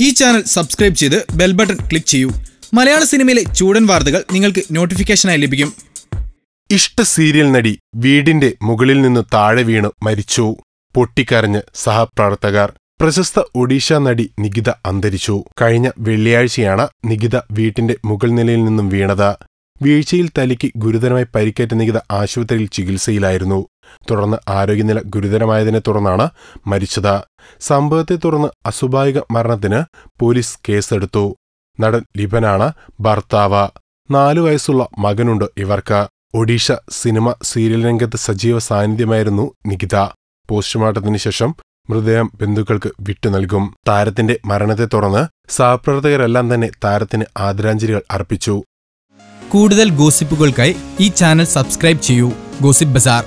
ഈ channel subscribe ചെയ്ത് bell button click ചെയ്യൂ. മലയാള സിനിമയിലെ ചൂടൻ വാർത്തകൾ നിങ്ങൾക്ക് നോട്ടിഫിക്കേഷനായി ലഭിക്കും. ഇഷ്ട സീരിയൽ നടി വീടിന്റെ മുകളിൽ നിന്ന് താഴെ വീണ് മരിച്ചു. പൊട്ടിക്കരഞ്ഞ് സഹപ്രവർത്തകർ. പ്രശസ്ത ഒഡീഷ നടി നികിത അന്തരിച്ചു. കഴിഞ്ഞ വെള്ളിയാഴ്ചയാണ് നികിത വീട്ടിന്റെ മുകൾ നിലയിൽ നിന്നും വീണത്. വീഴ്ചയിൽ തലയ്ക്ക് ഗുരുതരമായി പരിക്കേറ്റ നികിത ആശുപത്രിയിൽ ചികിത്സയിലായിരുന്നു. തുടർന്ന് ആരോഗ്യനില ഗുരുതരമായതിനെ തുടർന്നാണ് മരിച്ചത്. സംഭവത്തെ തുടർന്ന് അസ്വാഭാവിക മരണത്തിന് പോലീസ് കേസെടുത്തു. നടൻ ലിബനാണ് ഭർത്താവ്. 4 വയസ്സുള്ള മകനുണ്ട് ഇവർക്ക്. ഒഡീഷ സിനിമ സീരിയൽ രംഗത്ത് സജീവ സാന്നിധ്യമായിരുന്നു നികിത. പോസ്റ്റ്മോർട്ടത്തിന് ശേഷം മൃതദേഹം ബന്ധുക്കൾക്ക് വിട്ടുനൽകും. താരത്തിന്റെ മരണത്തെ തുടർന്ന് സഹപ്രവർത്തകരെല്ലാം തന്നെ താരത്തിന് ആദരാഞ്ജലികൾ അർപ്പിച്ചു. കൂടുതൽ ഗോസിപ്പുകൾക്കായി ഈ ചാനൽ സബ്സ്ക്രൈബ് ചെയ്യൂ. ഗോസിപ്പ് ബസാർ.